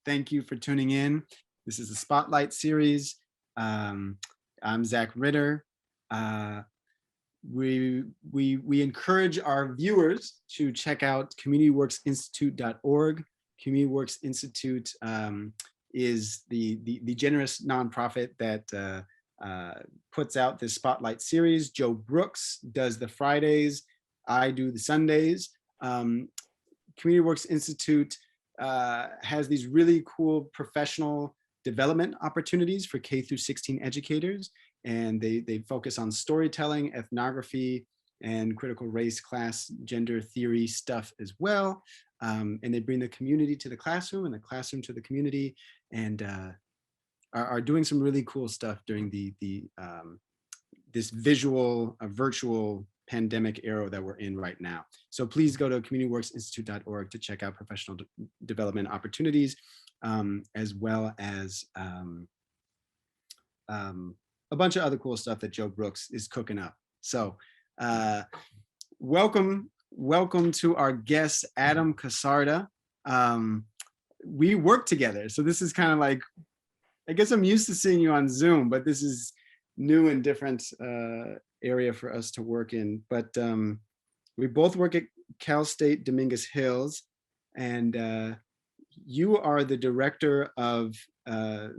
Thank you for tuning in. This is the Spotlight series. I'm Zack Ritter. We encourage our viewers to check out communityworksinstitute.org. Communityworks Institute is the generous nonprofit that puts out this Spotlight series. Joe Brooks does the Fridays. I do the Sundays. Communityworks Institute has these really cool professional development opportunities for K through 16 educators. And they focus on storytelling, ethnography, and critical race, class, gender theory stuff as well. And they bring the community to the classroom and the classroom to the community, and are doing some really cool stuff during this virtual pandemic era that we're in right now. So please go to communityworksinstitute.org to check out professional development opportunities, as well as a bunch of other cool stuff that Joe Brooks is cooking up. So welcome to our guest, Adam Kasarda. We work together, so this is kind of like, I guess I'm used to seeing you on Zoom, but this is new and different area for us to work in. But we both work at Cal State Dominguez Hills, and you are the director of the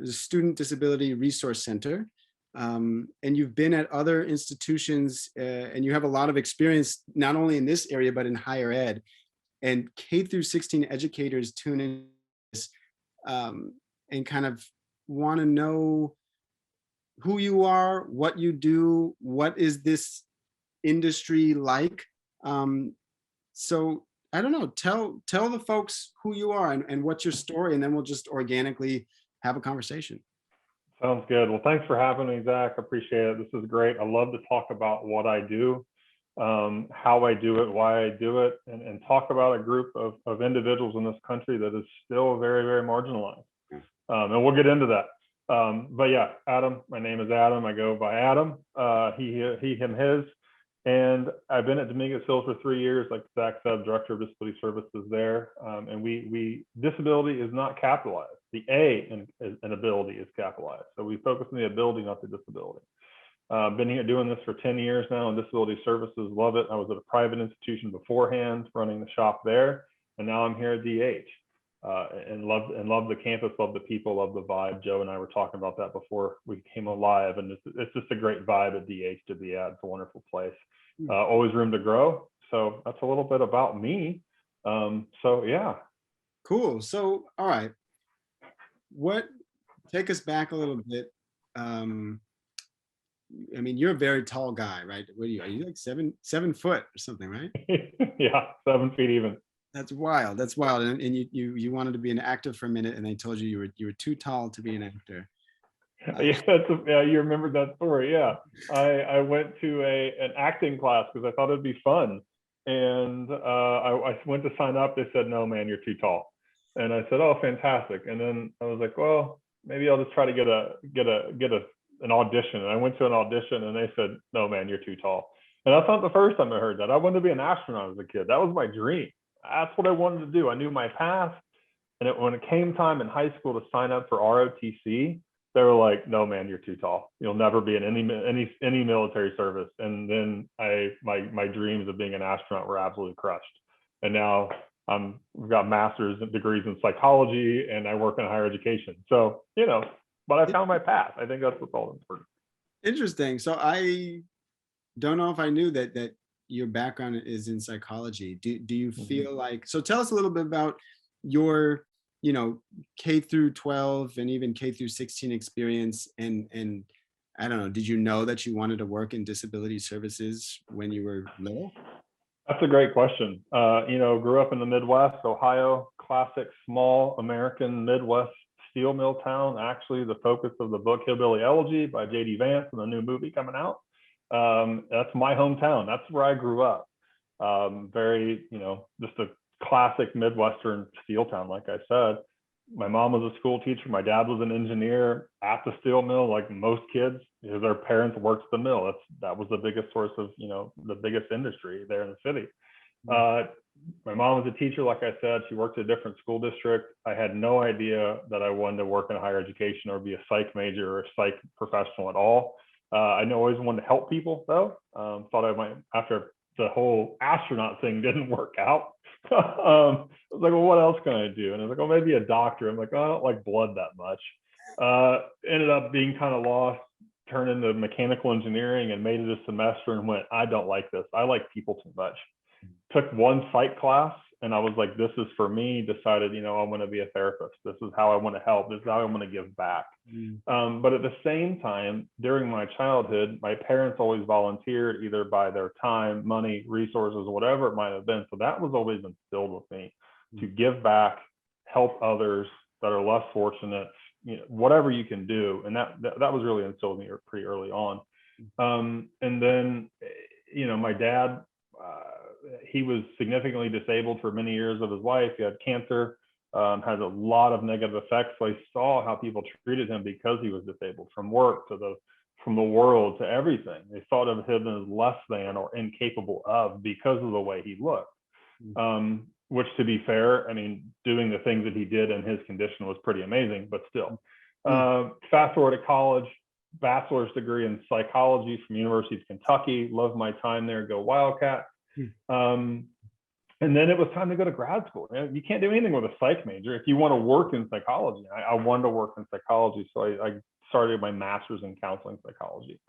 Student Disability Resource Center, and you've been at other institutions, and you have a lot of experience not only in this area but in higher ed. And K through 16 educators tune in this, and kind of want to know who you are, what you do, what is this industry like. So I don't know, tell the folks who you are and what's your story, and then we'll just organically have a conversation. Sounds good. Well, thanks for having me, Zach. I appreciate it. This is great. I love to talk about what I do, how I do it, why I do it, and talk about a group of individuals in this country that is still very, very marginalized. And we'll get into that. But yeah, Adam, my name is Adam. I go by Adam, he, him, his. And I've been at Dominguez Hills for 3 years, like Zach said, Director of Disability Services there. And disability is not capitalized. The A in ability is capitalized. So we focus on the ability, not the disability. Been here doing this for 10 years now in disability services, love it. I was at a private institution beforehand, running the shop there. And now I'm here at DH. And love the campus, love the people, love the vibe. Joe and I were talking about that before we came alive, and it's just a great vibe at DH to be at. It's a wonderful place. Always room to grow. So that's a little bit about me. So yeah. Cool. So all right, take us back a little bit. I mean, you're a very tall guy, right? What are you like 7 foot or something, right? Yeah, 7 feet even. That's wild. That's wild. And you wanted to be an actor for a minute, and they told you you were too tall to be an actor. Yeah, you remembered that story. Yeah, I went to an acting class because I thought it'd be fun, and I went to sign up. They said, "No, man, you're too tall." And I said, "Oh, fantastic." And then I was like, "Well, maybe I'll just try to get an audition." And I went to an audition, and they said, "No, man, you're too tall." And that's not the first time I heard that. I wanted to be an astronaut as a kid. That was my dream. That's what I wanted to do. I knew my path. And when it came time in high school to sign up for ROTC, they were like, "No, man, you're too tall. You'll never be in any military service." And then my dreams of being an astronaut were absolutely crushed. And now we've got master's degrees in psychology, and I work in higher education. So, but I found my path. I think that's what's all important. Interesting. So I don't know if I knew that your background is in psychology. Do you feel like, so tell us a little bit about your, K through 12 and even K through 16 experience. And I don't know, did you know that you wanted to work in disability services when you were little? That's a great question. Grew up in the Midwest, Ohio, classic small American Midwest steel mill town. Actually, the focus of the book Hillbilly Elegy by J.D. Vance and the new movie coming out. That's my hometown. That's where I grew up. Very, just a classic Midwestern steel town, like I said. My mom was a school teacher. My dad was an engineer at the steel mill, like most kids, because their parents worked the mill. That was the biggest source of, the biggest industry there in the city. My mom was a teacher, like I said. She worked at a different school district. I had no idea that I wanted to work in higher education or be a psych major or a psych professional at all. I always wanted to help people, though. Thought I might, after the whole astronaut thing didn't work out. I was like, well, what else can I do? And I was like, oh, maybe a doctor. I'm like, oh, I don't like blood that much. Ended up being kind of lost, turned into mechanical engineering and made it a semester and went, I don't like this. I like people too much. Took one psych class and I was like, this is for me. Decided, I want to be a therapist. This is how I want to help. This is how I want to give back. But at the same time, during my childhood, my parents always volunteered either by their time, money, resources, whatever it might have been. So that was always instilled with me to give back, help others that are less fortunate, whatever you can do. And that was really instilled in me pretty early on. And then, my dad, he was significantly disabled for many years of his life. He had cancer, had a lot of negative effects. So I saw how people treated him because he was disabled, from work to from the world to everything. They thought of him as less than or incapable of because of the way he looked. Which, to be fair, doing the things that he did in his condition was pretty amazing, but still. Fast forward to college, bachelor's degree in psychology from University of Kentucky. Loved my time there, go Wildcat. And then it was time to go to grad school. You can't do anything with a psych major if you want to work in psychology. I wanted to work in psychology, so I started my master's in counseling psychology.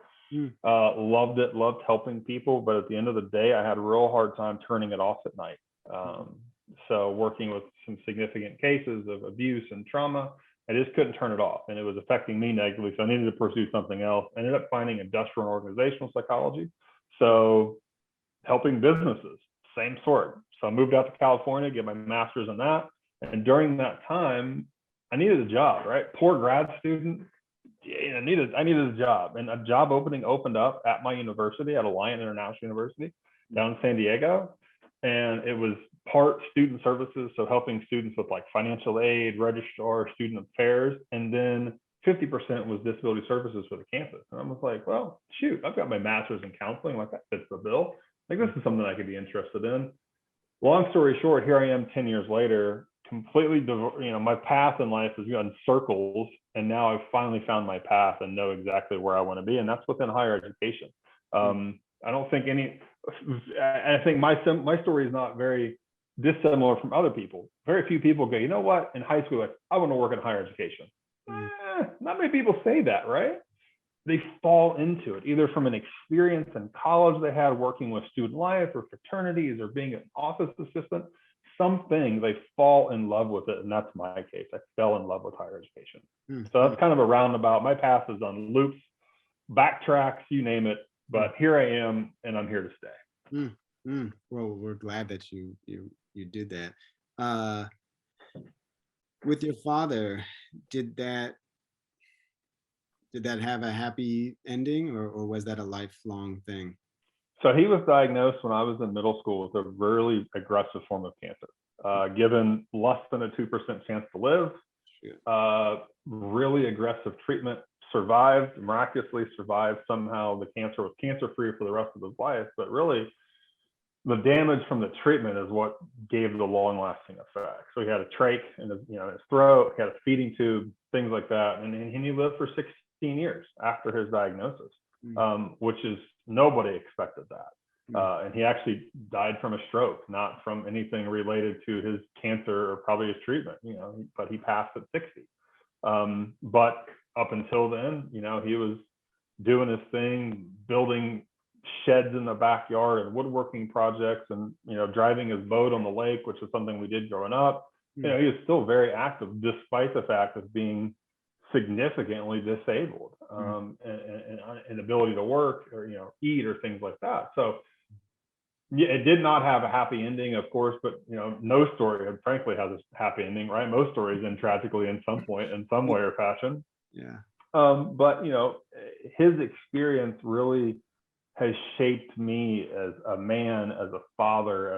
Loved it, loved helping people, but at the end of the day, I had a real hard time turning it off at night. So working with some significant cases of abuse and trauma, I just couldn't turn it off, and it was affecting me negatively. So I needed to pursue something else. I ended up finding industrial and organizational psychology. So helping businesses, same sort. So I moved out to California, get my master's in that. And during that time, I needed a job, right? Poor grad student. I needed a job, and a job opening opened up at my university, at Alliant International University down in San Diego. And it was part student services, so helping students with like financial aid, registrar, student affairs, and then 50% was disability services for the campus. And I was like, well, shoot, I've got my master's in counseling, like that fits the bill. Like, this is something I could be interested in. Long story short, here I am 10 years later, completely, my path in life has gone circles, and now I've finally found my path and know exactly where I want to be, and that's within higher education. I don't think I think my story is not very dissimilar from other people. Very few people go, you know what, in high school, like, I want to work in higher education. Not many people say that, right? They fall into it, either from an experience in college they had working with student life or fraternities or being an office assistant, something, they fall in love with it. And that's my case. I fell in love with higher education. So that's kind of a roundabout. My path is on loops, backtracks, you name it. But here I am, and I'm here to stay. Well, we're glad that you did that. With your father, did that have a happy ending, or was that a lifelong thing? So he was diagnosed when I was in middle school with a really aggressive form of cancer, given less than a 2% chance to live, really aggressive treatment, miraculously survived. Somehow the cancer was cancer-free for the rest of his life, but really the damage from the treatment is what gave the long-lasting effect. So he had a trach in his throat, he had a feeding tube, things like that, and he lived for 16 years after his diagnosis, which is, nobody expected that. And he actually died from a stroke, not from anything related to his cancer or probably his treatment, but he passed at 60. But up until then, he was doing his thing, building sheds in the backyard and woodworking projects, and driving his boat on the lake, which is something we did growing up. He was still very active despite the fact of being significantly disabled, and inability to work or eat or things like that. So yeah, it did not have a happy ending, of course, but no story frankly has a happy ending, right? Most stories end tragically in some point, in some way or fashion. But his experience really has shaped me as a man, as a father,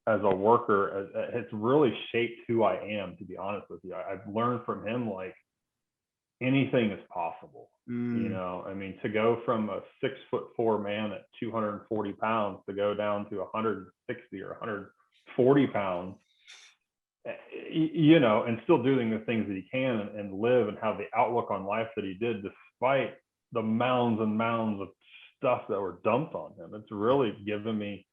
as a worker. It's really shaped who I am, to be honest with you. I've learned from him, like, anything is possible. Mm. You know, I mean, to go from a 6'4" man at 240 pounds to go down to 160 or 140 pounds, you know, and still doing the things that he can and live and have the outlook on life that he did, despite the mounds and mounds of stuff that were dumped on him. It's really given me,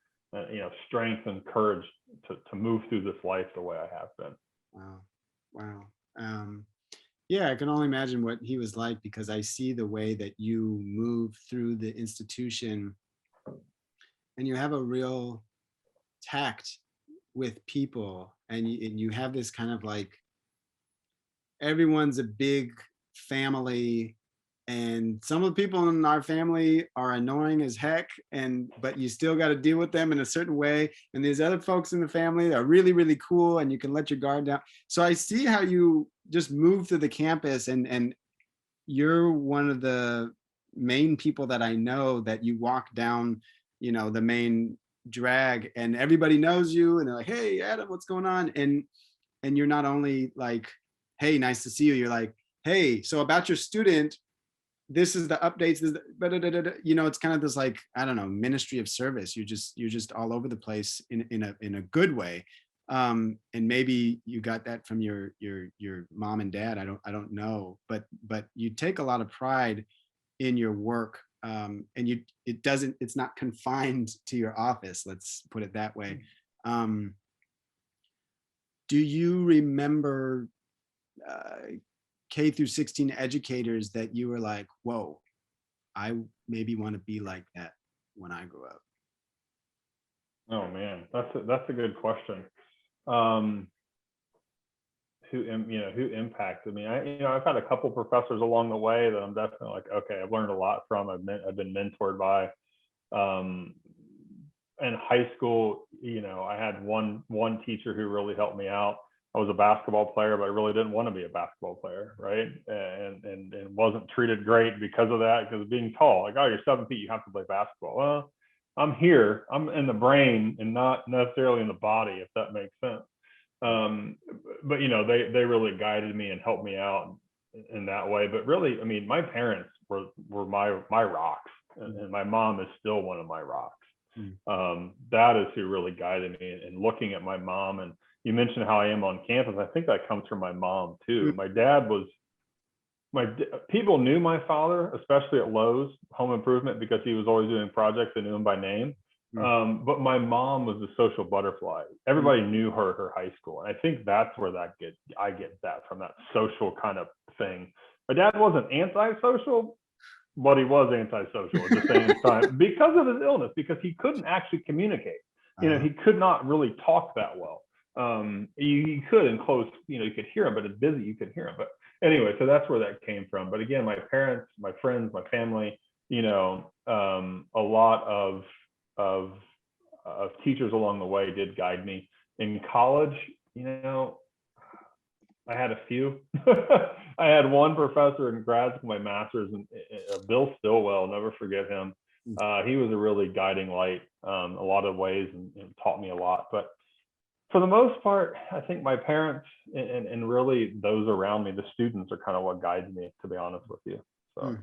you know, strength and courage to move through this life the way I have been. Wow. Wow. Yeah, I can only imagine what he was like, because I see the way that you move through the institution and you have a real tact with people, and you have this kind of like, everyone's a big family, and some of the people in our family are annoying as heck, but you still got to deal with them in a certain way, and there's other folks in the family that are really, really cool, and you can let your guard down. So I see how you just move through the campus, and you're one of the main people that I know that you walk down, you know, the main drag, and everybody knows you, and they're like, hey Adam, what's going on? And you're not only like, hey, nice to see you, you're like, hey, so about your student, this is the updates, this is the, you know, it's kind of this like, I don't know, ministry of service. You're just all over the place in a good way. And maybe you got that from your mom and dad. I don't know, but you take a lot of pride in your work, and it's not confined to your office. Let's put it that way. Do you remember K through 16 educators that you were like, whoa, I maybe want to be like that when I grow up? Oh man, that's a good question. Who impacted me? I've had a couple professors along the way that I'm definitely like, okay, I've learned a lot from. I've been mentored by. In high school, you know, I had one teacher who really helped me out. I was a basketball player, but I really didn't want to be a basketball player, right? And wasn't treated great because of that, because being tall, like, oh, you're 7 feet, you have to play basketball. Well, I'm here, I'm in the brain and not necessarily in the body, if that makes sense. But you know, they really guided me and helped me out in that way. But really, I mean, my parents were my rocks, and my mom is still one of my rocks. That is who really guided me. And looking at my mom, and you mentioned how I am on campus, I think that comes from my mom too. My dad was, people knew my father, especially at Lowe's Home Improvement, because he was always doing projects. They knew him by name. But my mom was the social butterfly. Everybody knew her high school. And I think that's where I get that from, that social kind of thing. My dad wasn't antisocial, but he was antisocial at the same time because of his illness, because he couldn't actually communicate. You know, he could not really talk that well. You could in close, you know, you could hear him, but it's busy, you could hear him. But anyway, so that's where that came from. But again, my parents, my friends, my family, you know, a lot of teachers along the way did guide me. In college, you know, I had a few. I had one professor in grad school, my master's, and Bill Stillwell, never forget him. He was a really guiding light a lot of ways, and taught me a lot. But for the most part, I think my parents and really those around me, the students, are kind of what guides me, to be honest with you. So.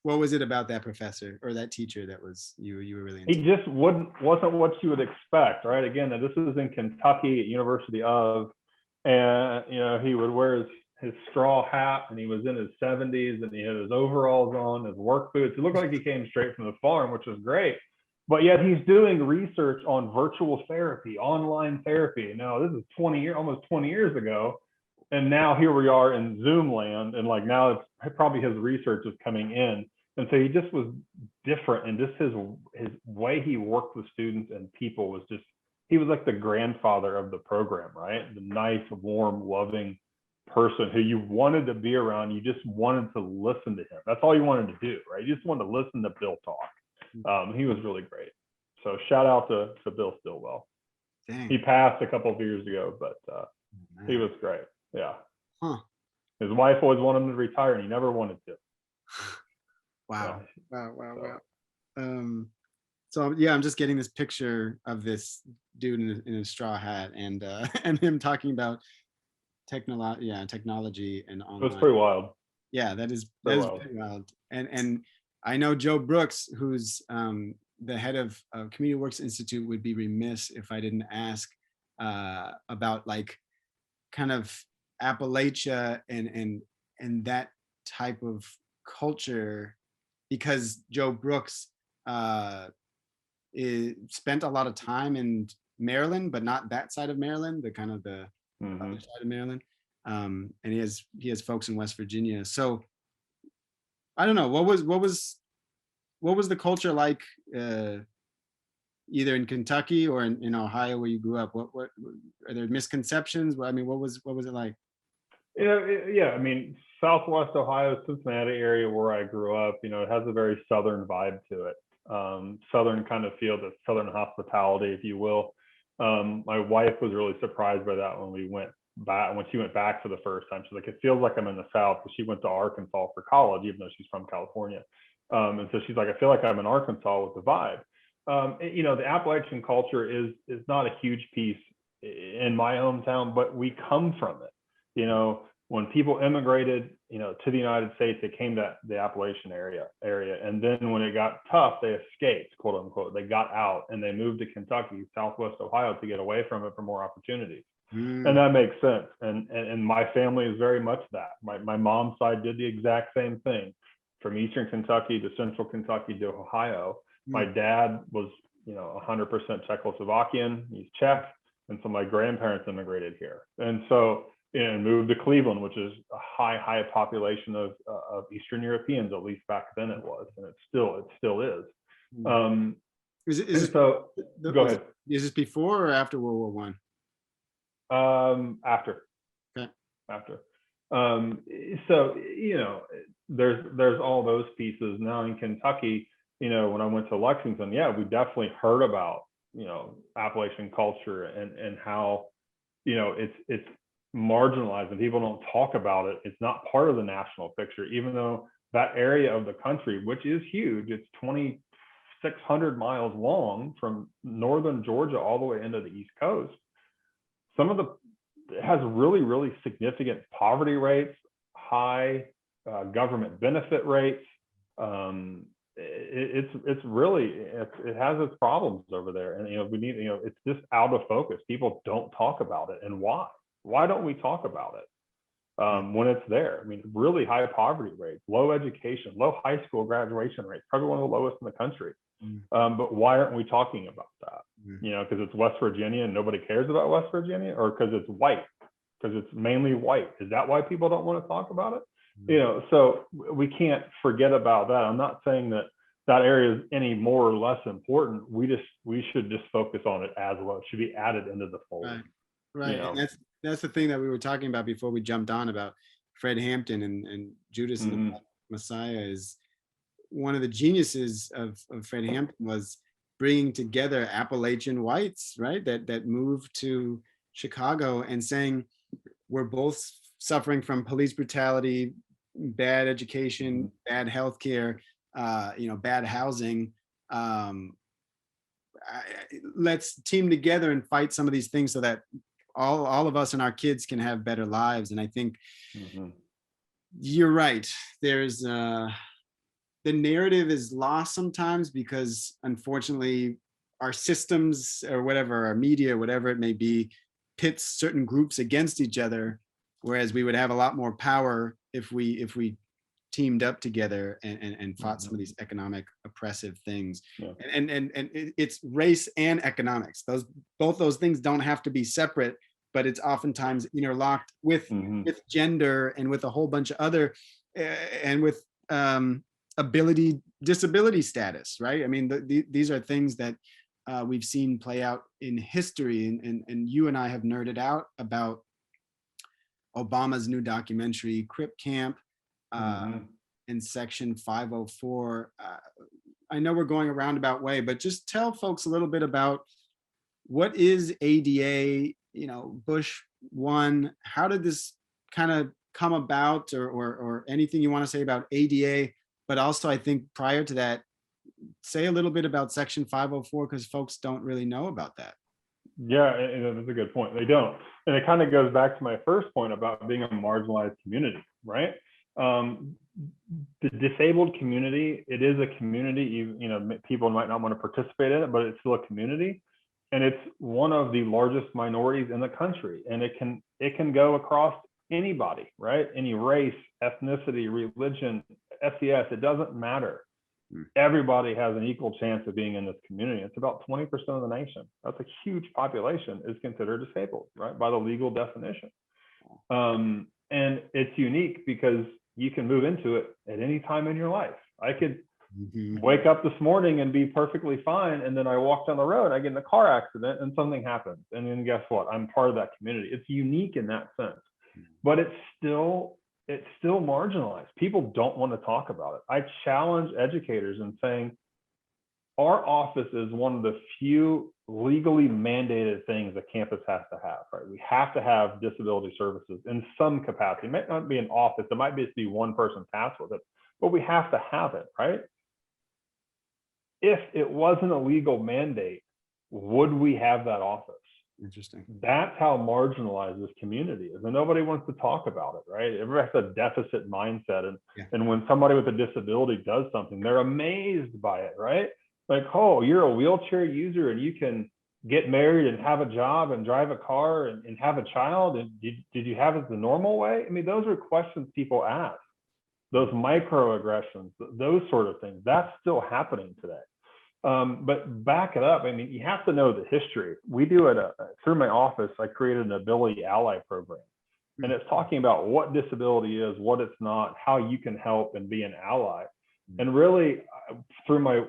What was it about that professor or that teacher that was you were really into? He just wasn't what you would expect, right? Again, this is in Kentucky at University of, and you know, he would wear his straw hat, and he was in his 70s, and he had his overalls on, his work boots. He looked like he came straight from the farm, which was great. But yet he's doing research on virtual therapy, online therapy. Now this is almost 20 years ago. And now here we are in Zoom land, and like now it's probably his research is coming in. And so he just was different, and just his way he worked with students and people was just, he was like the grandfather of the program, right? The nice, warm, loving person who you wanted to be around. You just wanted to listen to him. That's all you wanted to do, right? You just wanted to listen to Bill talk. He was really great. So shout out to Bill Stillwell. Dang. He passed a couple of years ago, but he was great. Yeah. His wife always wanted him to retire, and he never wanted to. Wow. So yeah, I'm just getting this picture of this dude in a straw hat, and him talking about technology and online. It was pretty wild. Yeah, that is wild. very wild. And I know Joe Brooks, who's the head of Communityworks Institute, would be remiss if I didn't ask about like kind of Appalachia and that type of culture, because Joe Brooks spent a lot of time in Maryland, but not that side of Maryland, the kind of the other side of Maryland. And he has folks in West Virginia. So I don't know, what was the culture like, either in Kentucky or in Ohio where you grew up? What are there misconceptions? I mean, what was it like? Yeah, I mean, Southwest Ohio, Cincinnati area where I grew up, it has a very Southern vibe to it. Southern kind of feel, the Southern hospitality, if you will. My wife was really surprised by that when we went back, when she went back for the first time. She's like, it feels like I'm in the South, because she went to Arkansas for college, even though she's from California. And so she's like, I feel like I'm in Arkansas with the vibe. The Appalachian culture is not a huge piece in my hometown, but we come from it. When people immigrated, to the United States, they came to the Appalachian area. And then when it got tough, they escaped, quote unquote. They got out and they moved to Kentucky, Southwest Ohio, to get away from it for more opportunities. And that makes sense. And my family is very much that. My mom's side did the exact same thing, from Eastern Kentucky to Central Kentucky to Ohio. My dad was, 100% Czechoslovakian. He's Czech. And so my grandparents immigrated here. And so, and moved to Cleveland, which is a high population of Eastern Europeans, at least back then it was, and it still is. So go ahead. Is this before or after World War One? After. Okay. After. So there's all those pieces. Now in Kentucky, when I went to Lexington, yeah, we definitely heard about Appalachian culture and how it's marginalized and people don't talk about it. It's not part of the national picture, even though that area of the country, which is huge, it's 2,600 miles long from northern Georgia all the way into the East Coast. It has really significant poverty rates, high government benefit rates. It has its problems over there, and it's just out of focus. People don't talk about it, and why don't we talk about it when it's there? I mean, really high poverty rates, low education, low high school graduation rates, probably one of the lowest in the country. But why aren't we talking about that? Because it's West Virginia and nobody cares about West Virginia, or because it's white, because it's mainly white? Is that why people don't want to talk about it? So we can't forget about that. I'm not saying that area is any more or less important. We should just focus on it as well. It should be added into the fold. Right. And that's the thing that we were talking about before we jumped on about Fred Hampton and Judas and the Messiah. Is one of the geniuses of Fred Hampton was bringing together Appalachian whites, right? That moved to Chicago and saying, we're both suffering from police brutality, bad education, bad healthcare, bad housing. Let's team together and fight some of these things so that all of us and our kids can have better lives. And I think you're right. There's the narrative is lost sometimes because, unfortunately, our systems or whatever, our media, whatever it may be, pits certain groups against each other, whereas we would have a lot more power if we teamed up together and fought some of these economic oppressive things. And it's race and economics. Both those things don't have to be separate, but it's oftentimes interlocked with gender and with a whole bunch of other and with disability status, right? I mean, these are things that we've seen play out in history, and you and I have nerded out about Obama's new documentary, Crip Camp, in Section 504. I know we're going a roundabout way, but just tell folks a little bit about what is ADA, Bush 1, how did this kind of come about, or anything you want to say about ADA, but also I think prior to that, say a little bit about Section 504, because folks don't really know about that. Yeah, that's a good point. They don't. And it kind of goes back to my first point about being a marginalized community, right? The disabled community, it is a community. You know, people might not want to participate in it, but it's still a community, and it's one of the largest minorities in the country. And it can go across anybody, right? Any race, ethnicity, religion, SES, it doesn't matter. Everybody has an equal chance of being in this community. It's about 20% of the nation. That's a huge population is considered disabled, right? By the legal definition. And it's unique because you can move into it at any time in your life. I could wake up this morning and be perfectly fine, and then I walk down the road, I get in a car accident and something happens. And then guess what? I'm part of that community. It's unique in that sense, but it's still marginalized. People don't want to talk about it. I challenge educators in saying, our office is one of the few legally mandated things a campus has to have, right? We have to have disability services in some capacity. It might not be an office, it might just be one person tasked with it, but we have to have it, right? If it wasn't a legal mandate, would we have that office? Interesting. That's how marginalized this community is, and nobody wants to talk about it, right? Everybody has a deficit mindset, and when somebody with a disability does something, they're amazed by it, right? Like, oh, you're a wheelchair user and you can get married and have a job and drive a car and have a child, and did you have it the normal way? I mean, those are questions people ask. Those microaggressions, those sort of things, that's still happening today. But back it up. I mean, you have to know the history. We do it through my office. I created an Ability Ally program, and it's talking about what disability is, what it's not, how you can help and be an ally. And really, through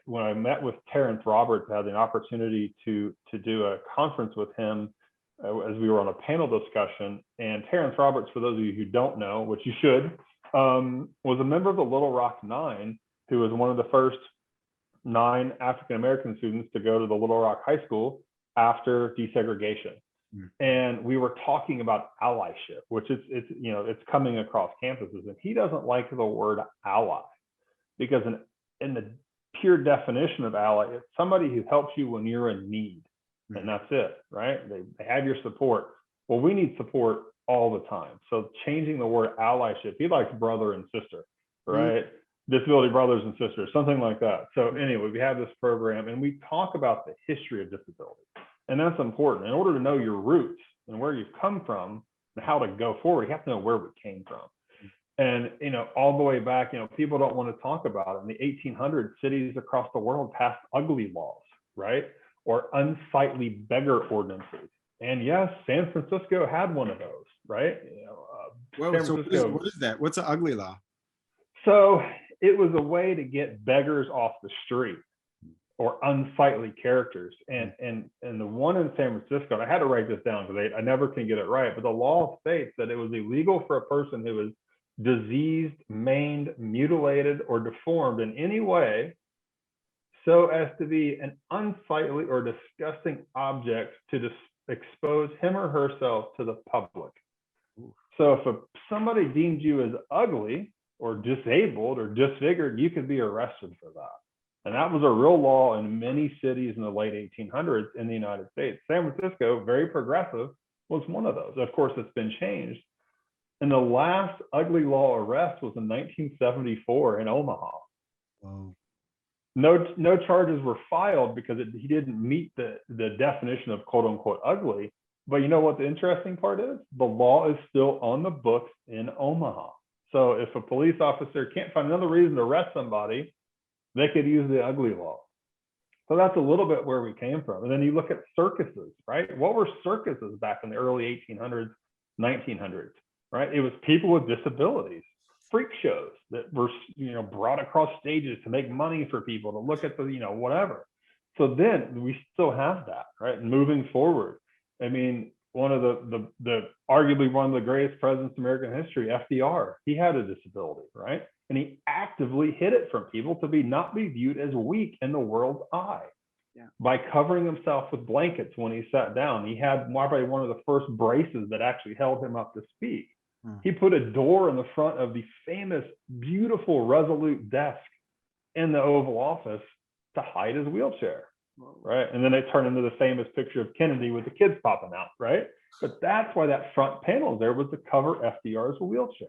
when I met with Terrence Roberts, I had the opportunity to do a conference with him as we were on a panel discussion. And Terrence Roberts, for those of you who don't know, which you should, was a member of the Little Rock Nine, who was one of the first 9 African-American students to go to the Little Rock High School after desegregation. And we were talking about allyship, which it's coming across campuses. And he doesn't like the word ally, because in the pure definition of ally, it's somebody who helps you when you're in need. And that's it, right? They have your support. Well, we need support all the time. So changing the word allyship, he likes brother and sister, right? Disability brothers and sisters, something like that. So anyway, we have this program and we talk about the history of disability. And that's important. In order to know your roots and where you've come from and how to go forward, you have to know where we came from. And, all the way back, people don't want to talk about it. In the 1800s, cities across the world passed ugly laws, right? Or unsightly beggar ordinances. And yes, San Francisco had one of those, right? So what is that? What's an ugly law? So it was a way to get beggars off the street, or unsightly characters. And the one in San Francisco, and I had to write this down because I never can get it right, but the law states that it was illegal for a person who was diseased, maimed, mutilated, or deformed in any way so as to be an unsightly or disgusting object to expose him or herself to the public. So if somebody deemed you as ugly or disabled or disfigured, you could be arrested for that. And that was a real law in many cities in the late 1800s in the United States. San Francisco, very progressive, was one of those. Of course, it's been changed. And the last ugly law arrest was in 1974 in Omaha. Wow. No charges were filed because he didn't meet the definition of quote unquote ugly. But you know what the interesting part is? The law is still on the books in Omaha. So if a police officer can't find another reason to arrest somebody, they could use the ugly law. So that's a little bit where we came from. And then you look at circuses, right? What were circuses back in the early 1800s, 1900s, right? It was people with disabilities, freak shows that were, brought across stages to make money for people, to look at the, whatever. So then we still have that, right? And moving forward, I mean, one of the arguably one of the greatest presidents in American history, FDR, he had a disability, right? And he actively hid it from people to not be viewed as weak in the world's eye. Yeah. By covering himself with blankets when he sat down. He had probably one of the first braces that actually held him up to speak. He put a door in the front of the famous, beautiful, resolute desk in the Oval Office to hide his wheelchair, right? And then they turned into the famous picture of Kennedy with the kids popping out, right? But that's why that front panel there was to cover FDR's wheelchair.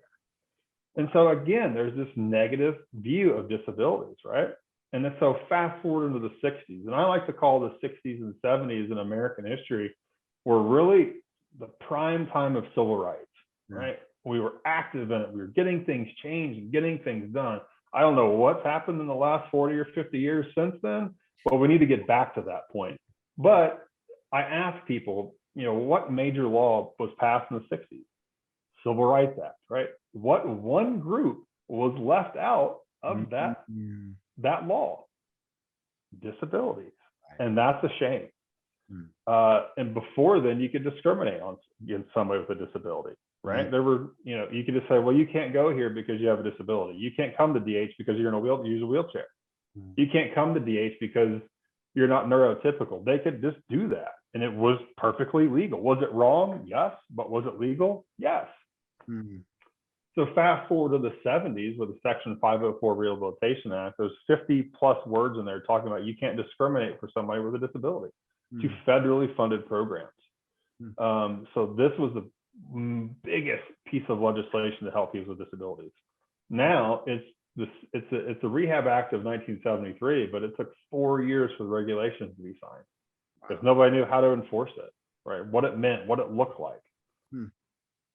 And so again, there's this negative view of disabilities, right? And then so fast forward into the 60s, and I like to call the 60s and 70s in American history were really the prime time of civil rights, right? We were active in it. We were getting things changed and getting things done. I don't know what's happened in the last 40 or 50 years since then, but we need to get back to that point. But I ask people, what major law was passed in the 60s? Civil Rights Act, right? What one group was left out of that law? Disabilities. And that's a shame. And before then, you could discriminate against somebody with a disability, right? There were, you could just say, well, you can't go here because you have a disability. You can't come to DH because you're in use a wheelchair. You can't come to DH because you're not neurotypical. They could just do that. And it was perfectly legal. Was it wrong? Yes. But was it legal? Yes. So fast forward to the 70s with the Section 504 Rehabilitation Act, there's 50 plus words in there talking about you can't discriminate for somebody with a disability to federally funded programs. So this was the biggest piece of legislation to help people with disabilities. Now it's a Rehab Act of 1973, but it took 4 years for the regulations to be signed because nobody knew how to enforce it, right? What it meant, what it looked like.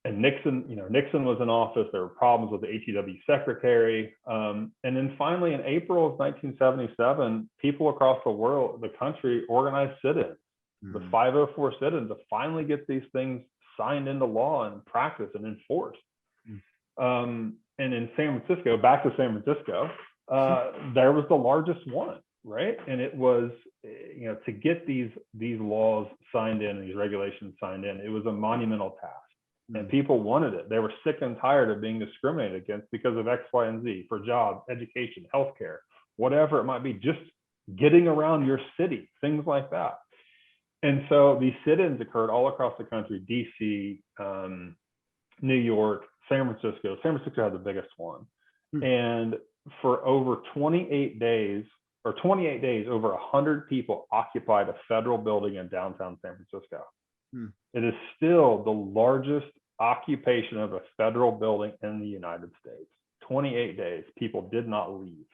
And Nixon was in office. There were problems with the HEW secretary. And then finally, in April of 1977, people across the country organized sit-ins, the 504 sit-ins, to finally get these things signed into law and practice and enforced. And in San Francisco, back to San Francisco, there was the largest one, right? And it was, to get these laws signed in, these regulations signed in, it was a monumental task. And people wanted it. They were sick and tired of being discriminated against because of X, Y, and Z for jobs, education, healthcare, whatever it might be, just getting around your city, things like that. And so these sit-ins occurred all across the country, DC, New York, San Francisco. San Francisco had the biggest one. And for over 28 days, over 100 people occupied a federal building in downtown San Francisco. It is still the largest occupation of a federal building in the United States. 28 days, people did not leave.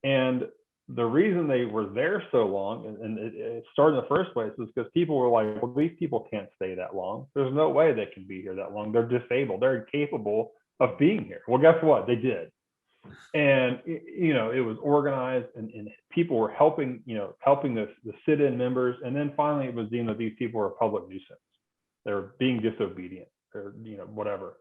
And the reason they were there so long, and it started in the first place, is because people were like, well, these people can't stay that long. There's no way they can be here that long. They're disabled. They're incapable of being here. Well, guess what? They did. And, it was organized and people were helping the sit-in members. And then finally, it was deemed that these people were a public nuisance. They were being disobedient or, whatever.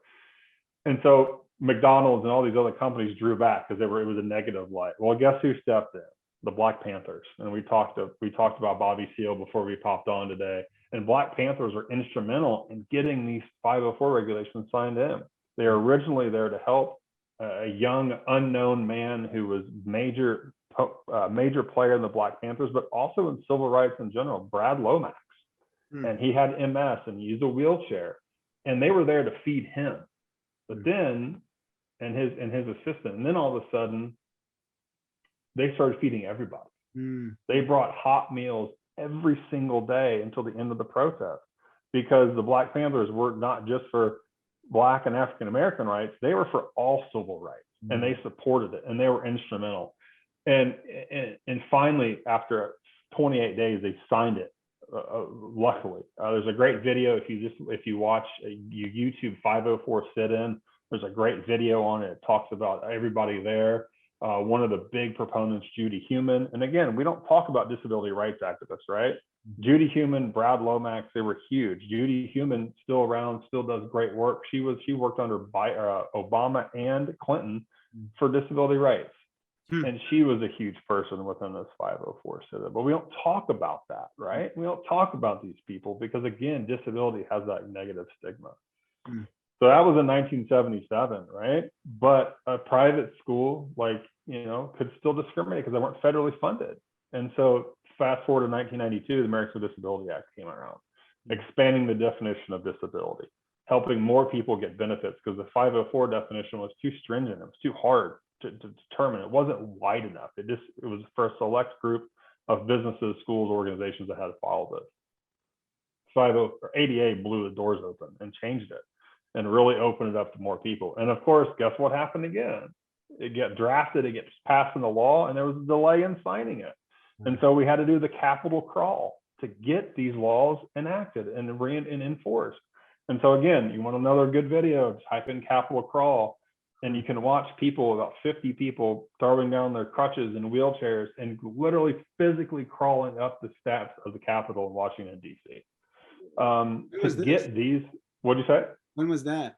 And so McDonald's and all these other companies drew back because it was a negative light. Well, guess who stepped in? The Black Panthers. And we talked about Bobby Seale before we popped on today. And Black Panthers were instrumental in getting these 504 regulations signed in. They were originally there to help a young unknown man who was major player in the Black Panthers, but also in civil rights in general, Brad Lomax. And he had MS and he used a wheelchair, and they were there to feed him. But then, and his assistant, and then all of a sudden, they started feeding everybody. They brought hot meals every single day until the end of the protest, because the Black Panthers were not just for Black and African American rights, they were for all civil rights, and they supported it, and they were instrumental. And finally, after 28 days, they signed it. Luckily, there's a great video. If you watch you YouTube 504 sit-in, there's a great video on it. It talks about everybody there. One of the big proponents, Judy Heumann. And again, we don't talk about disability rights activists, right? Judy Heumann, Brad Lomax, they were huge. Judy Heumann still around, still does great work. She worked under Obama and Clinton for disability rights. And she was a huge person within this 504 sit-in. But we don't talk about that, right? We don't talk about these people because, again, disability has that negative stigma. So that was in 1977, right? But a private school, could still discriminate because they weren't federally funded. And so fast forward to 1992, the Americans with Disabilities Act came around, expanding the definition of disability, helping more people get benefits, because the 504 definition was too stringent. It was too hard to determine. It wasn't wide enough. It was for a select group of businesses, schools, organizations that had to follow this. ADA blew the doors open and changed it. and really open it up to more people. And of course, guess what happened again? It got drafted, it gets passed into law, and there was a delay in signing it. And so we had to do the capital crawl to get these laws enacted and enforced. And so again, you want another good video, type in capital crawl, and you can watch people, about 50 people, throwing down their crutches and wheelchairs and literally physically crawling up the steps of the Capitol in Washington, D.C. To get these, what'd you say? When was that?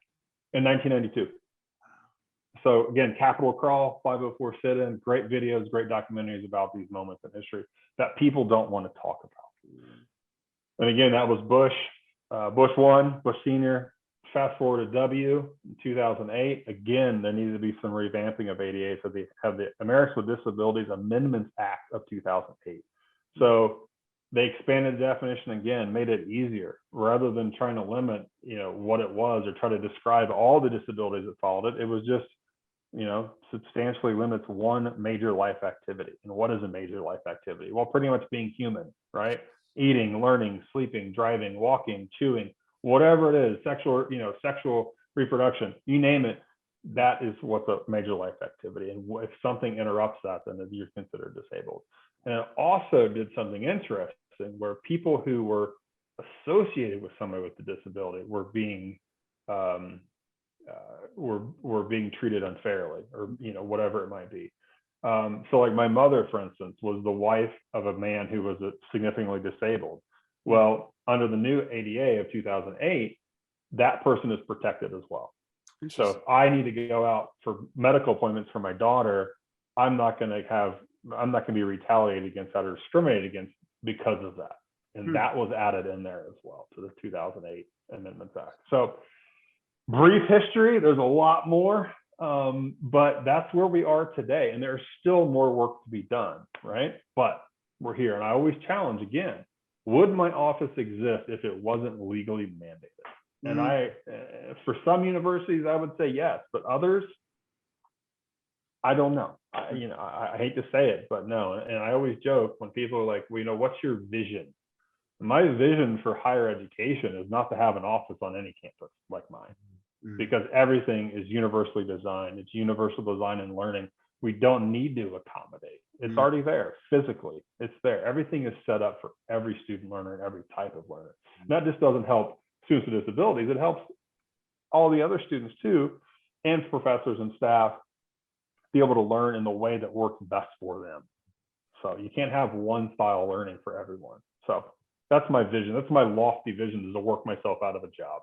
In 1992. So again, Capitol crawl, 504 sit-in, great videos, great documentaries about these moments in history that people don't want to talk about. And again, that was Bush, Bush 1, Bush Senior. Fast forward to W in 2008. Again, there needed to be some revamping of ADA. So they have the Americans with Disabilities Amendments Act of 2008. So they expanded the definition again, made it easier rather than trying to limit, what it was or try to describe all the disabilities that followed it. It was just, substantially limits one major life activity. And what is a major life activity? Well, pretty much being human, right? Eating, learning, sleeping, driving, walking, chewing, whatever it is, sexual reproduction, you name it, that is what's a major life activity. And if something interrupts that, then you're considered disabled. And it also did something interesting where people who were associated with somebody with a disability were being being treated unfairly, or whatever it might be. So like my mother, for instance, was the wife of a man who was significantly disabled. Well, under the new ADA of 2008, that person is protected as well. So if I need to go out for medical appointments for my daughter, I'm not going to be retaliated against that or discriminated against because of that. And that was added in there as well to the 2008 Amendments Act. So brief history, there's a lot more, but that's where we are today. And there's still more work to be done, right? But we're here. And I always challenge again, would my office exist if it wasn't legally mandated? And for some universities, I would say yes, but others, I don't know. I hate to say it, but no. And I always joke when people are like, well, what's your vision? My vision for higher education is not to have an office on any campus like mine, because everything is universally designed. It's universal design and learning. We don't need to accommodate. It's already there physically. It's there. Everything is set up for every student learner and every type of learner. And that just doesn't help students with disabilities. It helps all the other students too, and professors and staff be able to learn in the way that works best for them. So you can't have one style learning for everyone. So that's my vision. That's my lofty vision, is to work myself out of a job.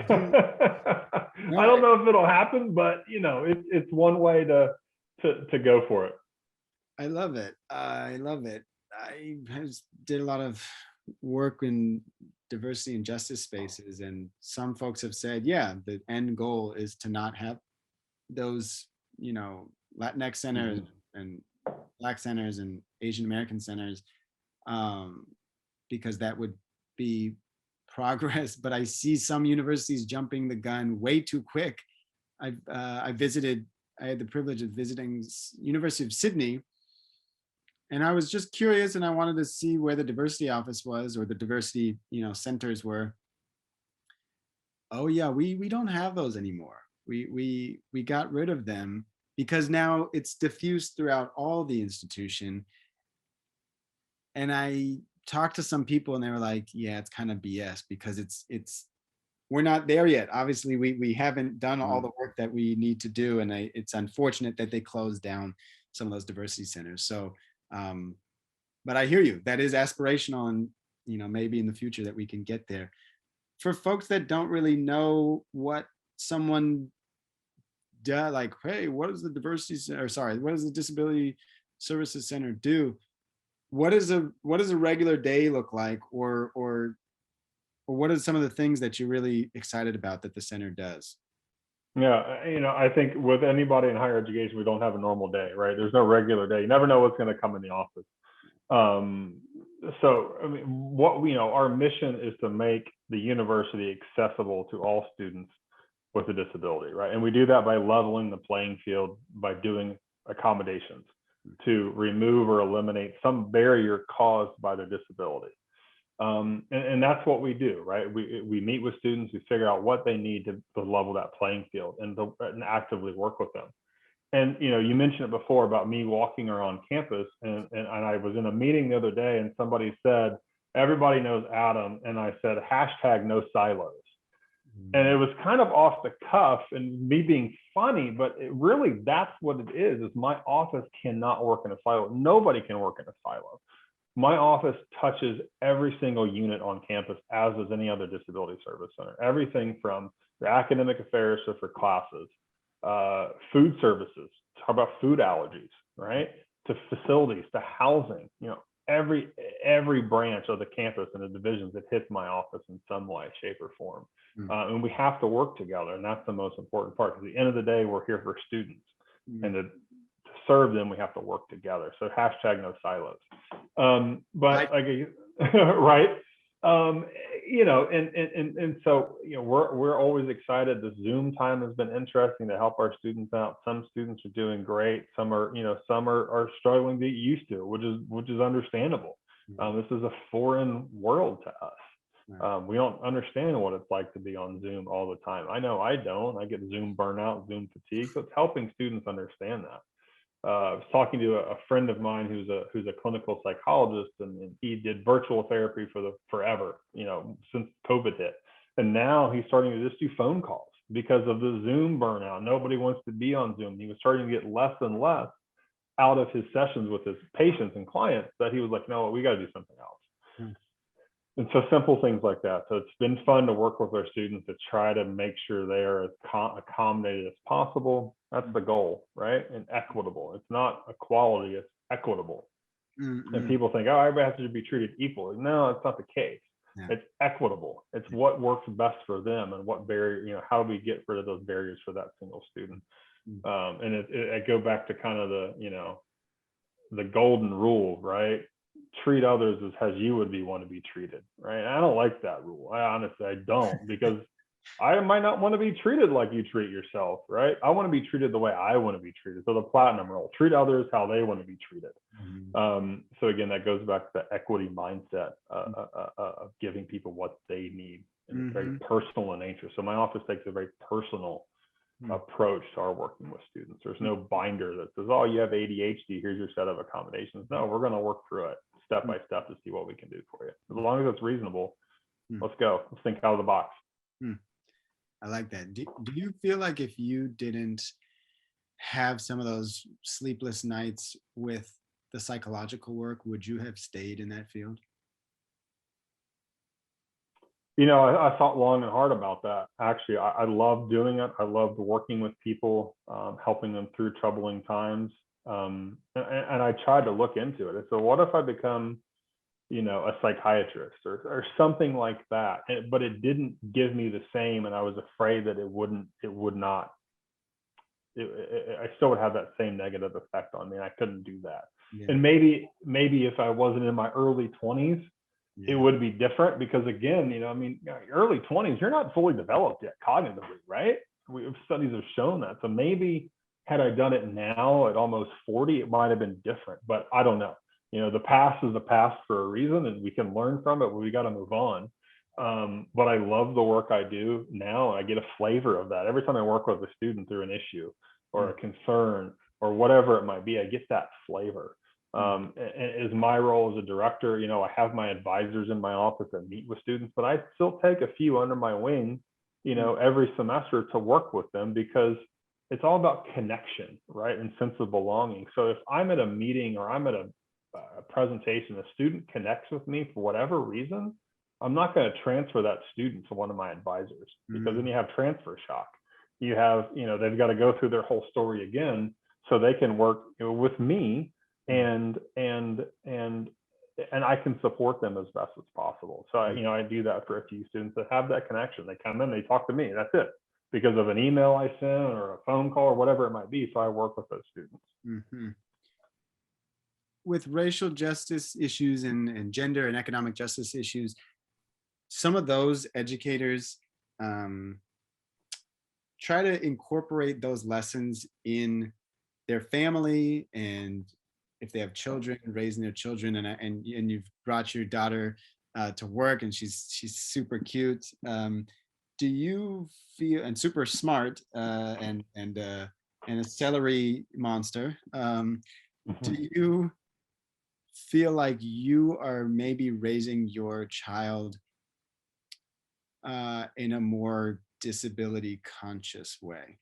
I don't know if it'll happen, but it's one way to go for it. I love it. I love it. I did a lot of work in diversity and justice spaces, and some folks have said, yeah, the end goal is to not have those, Latinx centers and Black centers and Asian American centers, because that would be progress. But I see some universities jumping the gun way too quick. I had the privilege of visiting University of Sydney, and I was just curious, and I wanted to see where the diversity office was, or the diversity, centers were. Oh yeah, we don't have those anymore. We got rid of them because now it's diffused throughout all the institution. And I talked to some people and they were like, yeah, it's kind of BS, because we're not there yet. Obviously, we haven't done all the work that we need to do. And it's unfortunate that they closed down some of those diversity centers. So, but I hear you, that is aspirational, and, maybe in the future that we can get there. For folks that don't really know what someone does, like, hey, what does the what does the Disability Services Center do? What does a regular day look like, or what are some of the things that you're really excited about that the center does? Yeah, I think with anybody in higher education, we don't have a normal day, right? There's no regular day. You never know what's going to come in the office. So, our mission is to make the university accessible to all students with a disability, right? And we do that by leveling the playing field, by doing accommodations to remove or eliminate some barrier caused by their disability. And that's what we do, right? We meet with students, we figure out what they need to level that playing field and actively work with them. And you mentioned it before about me walking around campus, and I was in a meeting the other day, and somebody said, everybody knows Adam, and I said, hashtag no silos. And it was kind of off the cuff and me being funny, but really that's what it is my office cannot work in a silo. Nobody can work in a silo. My office touches every single unit on campus, as does any other disability service center. Everything from the academic affairs to for classes, food services, talk about food allergies, right? To facilities, to housing, every branch of the campus and the divisions, it hits my office in some way, shape, or form. And we have to work together, and that's the most important part. Because at the end of the day, we're here for students, and to serve them, we have to work together. So hashtag no silos. But right. And so we're always excited. The Zoom time has been interesting to help our students out. Some students are doing great. Some are struggling to get used to it, which is understandable. This is a foreign world to us. We don't understand what it's like to be on Zoom all the time. I know I don't. I get Zoom burnout, Zoom fatigue. So it's helping students understand that. I was talking to a friend of mine who's a clinical psychologist, and he did virtual therapy forever, since COVID hit. And now he's starting to just do phone calls because of the Zoom burnout. Nobody wants to be on Zoom. He was starting to get less and less out of his sessions with his patients and clients, that he was like, no, we got to do something else. And so simple things like that. So it's been fun to work with our students to try to make sure they are as accommodated as possible. That's the goal, right? And equitable. It's not equality, it's equitable. And people think, oh, everybody has to be treated equally. No, it's not the case. It's equitable. It's what works best for them, and what barrier, how do we get rid of those barriers for that single student. And I go back to kind of the golden rule, right? Treat others as you would want to be treated, right? I don't like that rule. I don't, because I might not want to be treated like you treat yourself, right? I want to be treated the way I want to be treated. So the platinum rule: treat others how they want to be treated. So again, that goes back to the equity mindset of giving people what they need, and it's very personal in nature. So my office takes a very personal approach to our working with students. There's no binder that says, oh, you have ADHD, here's your set of accommodations. No, we're going to work through it step by step to see what we can do for you. As long as it's reasonable, let's go. Let's think out of the box. I like that. Do you feel like if you didn't have some of those sleepless nights with the psychological work, would you have stayed in that field? I thought long and hard about that. Actually, I love doing it. I loved working with people, helping them through troubling times. And I tried to look into it. So what if I become, a psychiatrist or something like that? But it didn't give me the same, and I was afraid that I still would have that same negative effect on me. And I couldn't do that. And maybe if I wasn't in my early 20s, it would be different, because again, early 20s, you're not fully developed yet cognitively, right? Studies have shown that. So maybe had I done it now at almost 40, it might have been different, but I don't know. The past is the past for a reason, and we can learn from it, but we got to move on. But I love the work I do now, and I get a flavor of that. Every time I work with a student through an issue or a concern or whatever it might be, I get that flavor. And as my role as a director, I have my advisors in my office that meet with students, but I still take a few under my wing, every semester to work with them, because it's all about connection, right? And sense of belonging. So if I'm at a meeting or I'm at a presentation, a student connects with me for whatever reason, I'm not going to transfer that student to one of my advisors, because then you have transfer shock. You have, they've got to go through their whole story again so they can work with me. And I can support them as best as possible. So I do that for a few students that have that connection. They come in, they talk to me. That's it, because of an email I sent or a phone call or whatever it might be. So I work with those students. With racial justice issues and gender and economic justice issues, some of those educators try to incorporate those lessons in their family, and if they have children, raising their children, and you've brought your daughter to work, and she's super cute. Do you feel, and super smart, and a celery monster? Do you feel like you are maybe raising your child in a more disability conscious way?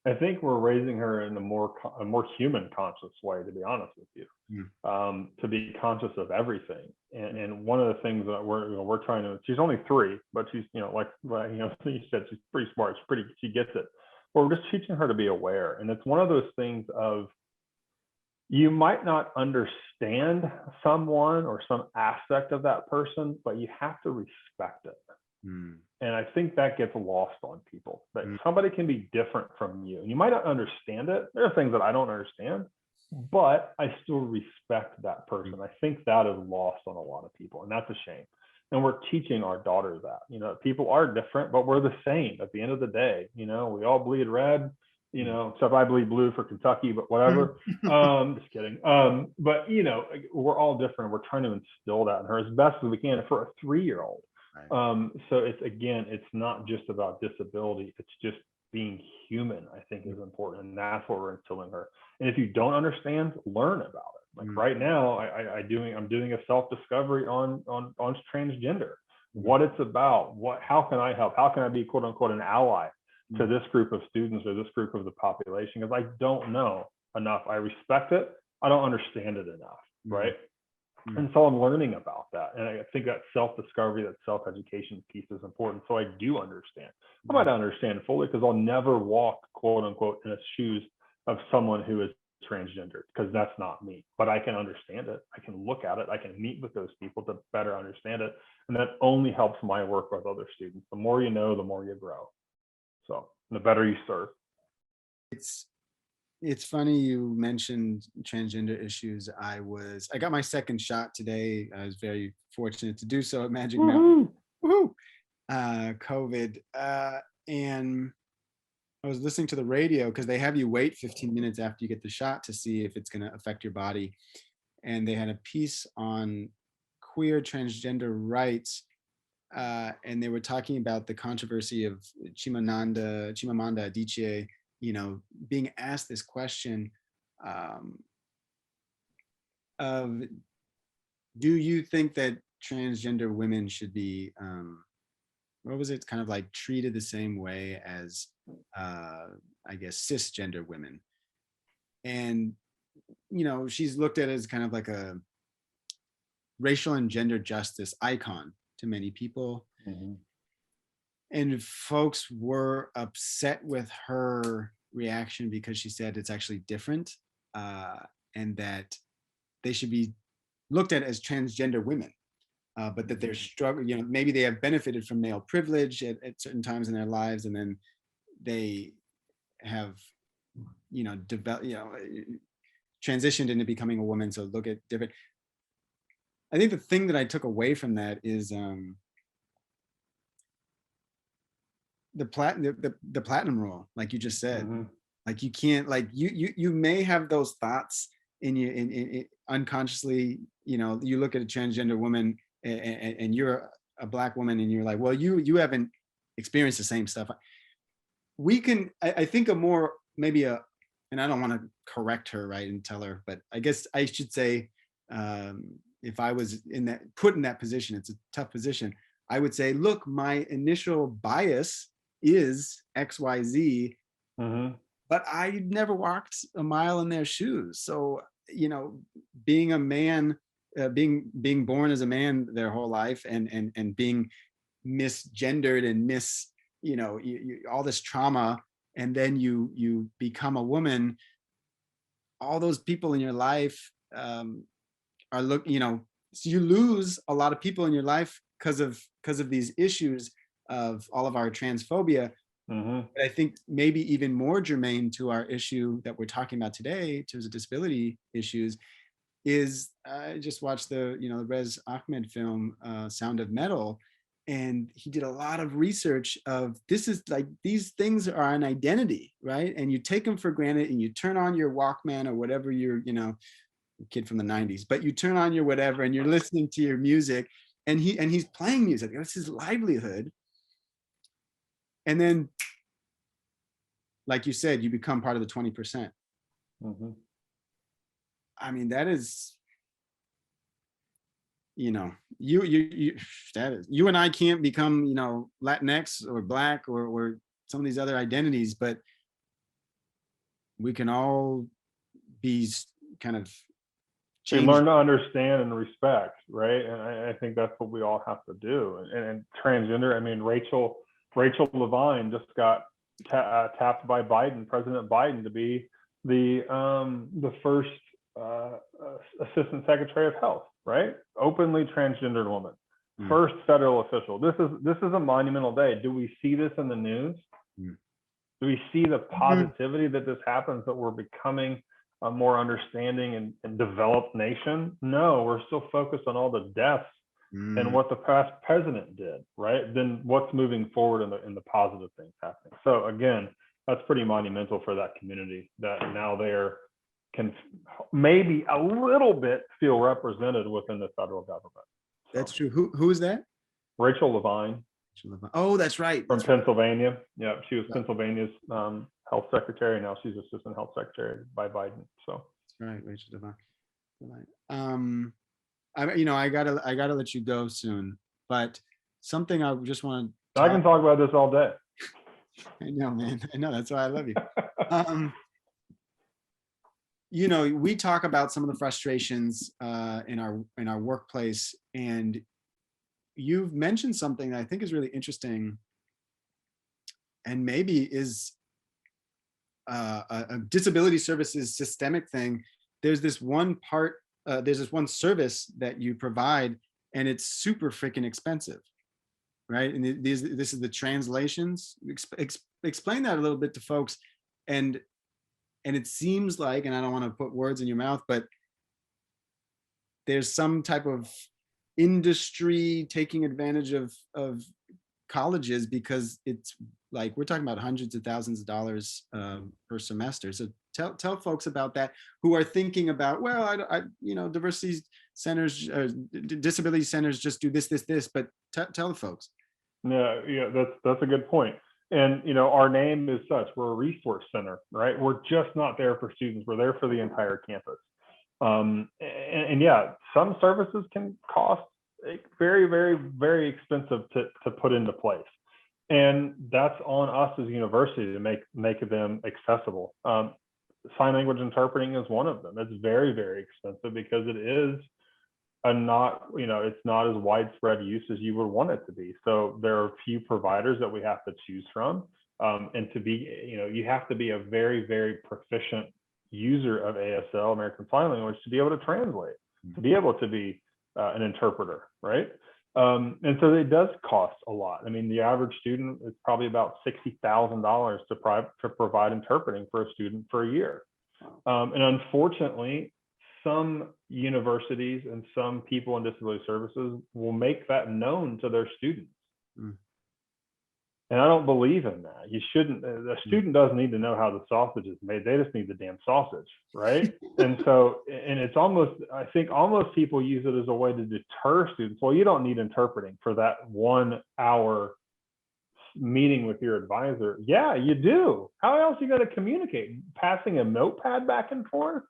I think we're raising her in a more human conscious way, to be honest with you. To be conscious of everything, and one of the things that we're trying to. She's only 3, but she's like you said, she's pretty smart. She gets it. But we're just teaching her to be aware, and it's one of those things of, you might not understand someone or some aspect of that person, but you have to respect it. And I think that gets lost on people, that somebody can be different from you. And you might not understand it. There are things that I don't understand, but I still respect that person. I think that is lost on a lot of people, and that's a shame. And we're teaching our daughters that, people are different, but we're the same at the end of the day. We all bleed red, except I bleed blue for Kentucky, but whatever. Just kidding. But, we're all different. We're trying to instill that in her as best as we can for a 3-year-old. So it's not just about disability. It's just being human, I think, is important. And that's what we're instilling her. And if you don't understand, learn about it. Like right now, I'm doing a self-discovery on transgender, what it's about, how can I help? How can I be quote unquote an ally to this group of students or this group of the population? Because I don't know enough. I respect it. I don't understand it enough, right? And so I'm learning about that. And I think that self-discovery, that self-education piece is important. So I do understand. I might not understand fully because I'll never walk, quote unquote, in the shoes of someone who is transgender, because that's not me. But I can understand it. I can look at it. I can meet with those people to better understand it. And that only helps my work with other students. The more you know, the more you grow. So the better you serve. It's funny you mentioned transgender issues. I got my second shot today. I was very fortunate to do so at Magic Mountain. Woohoo! COVID. And I was listening to the radio because they have you wait 15 minutes after you get the shot to see if it's going to affect your body. And they had a piece on queer transgender rights. And they were talking about the controversy of Chimamanda Adichie, being asked this question of, do you think that transgender women should be, what was it, kind of like treated the same way as, I guess, cisgender women? And, she's looked at as kind of like a racial and gender justice icon to many people. And folks were upset with her reaction because she said it's actually different, and that they should be looked at as transgender women, but that they're struggling, maybe they have benefited from male privilege at certain times in their lives, and then they have, transitioned into becoming a woman. So look at different. I think the thing that I took away from that is the platinum rule, like you just said. Like you can't, like you may have those thoughts in you, in unconsciously. You look at a transgender woman and you're a Black woman, and you're like, well, you haven't experienced the same stuff. We can, I think, and I don't want to correct her, right, and tell her, but I guess I should say, if I was put in that position, it's a tough position. I would say, look, my initial bias is XYZ, but I never walked a mile in their shoes. So, being a man, being born as a man their whole life, and being misgendered and all this trauma, and then you become a woman, all those people in your life so you lose a lot of people in your life because of these issues of all of our transphobia. But I think maybe even more germane to our issue that we're talking about today, in terms of disability issues, is I just watched the Rez Ahmed film Sound of Metal, and he did a lot of research of this is like, these things are an identity, right? And you take them for granted, and you turn on your Walkman or whatever your kid from the 90s, but you turn on your whatever and you're listening to your music, and he's playing music. That's his livelihood. And then, like you said, you become part of the 20%. Mm-hmm. I mean, that is, you that is, you and I can't become, Latinx or Black or some of these other identities, but we can all be kind of We changed. learn to understand and respect, right? And I think that's what we all have to do. And transgender, I mean, Rachel Levine just got tapped by President Biden, to be the first Assistant Secretary of Health, right? Openly transgendered woman, first federal official. This is a monumental day. Do we see this in the news? Do we see the positivity that this happens, that we're becoming a more understanding and developed nation? No, we're still focused on all the deaths and what the past president did, right? Then what's moving forward in the positive things happening. So again, that's pretty monumental for that community, that now can maybe a little bit feel represented within the federal government. So, That's true. Who is that? Rachel Levine. Oh, that's right. From Pennsylvania. Yeah, she was Pennsylvania's health secretary. Now she's assistant health secretary by Biden. So that's right, Rachel Levine. I gotta let you go soon, but something I just want to. I can talk about this all day. I know, man. I know. That's why I love you. We talk about some of the frustrations in our workplace, and you've mentioned something that I think is really interesting, and maybe is a disability services systemic thing. There's this one service that you provide, and it's super freaking expensive, right? And this is the translations. Explain that a little bit to folks, and it seems like, and I don't want to put words in your mouth, but there's some type of industry taking advantage of colleges, because it's like we're talking about hundreds of thousands of dollars per semester. So tell folks about that, who are thinking about, well, diversity centers, disability centers just do this, but tell the folks. Yeah, that's a good point. And our name is such. We're a resource center, right? We're just not there for students. We're there for the entire campus. And yeah, some services can cost very, very, very expensive to put into place, and that's on us as a university to make them accessible. Sign language interpreting is one of them. It's very, very expensive because it is it's not as widespread use as you would want it to be. So there are a few providers that we have to choose from, and to be, you have to be a very, very proficient user of ASL, American Sign Language, to be able to translate, to be able to be an interpreter, right? And so it does cost a lot. I mean, the average student is probably about $60,000 to provide interpreting for a student for a year. And unfortunately, some universities and some people in disability services will make that known to their students. And I don't believe in that. You shouldn't. The student doesn't need to know how the sausage is made. They just need the damn sausage, right? And it's almost, I think almost people use it as a way to deter students. Well, you don't need interpreting for that 1 hour meeting with your advisor. Yeah, you do. How else are you going to communicate? Passing a notepad back and forth?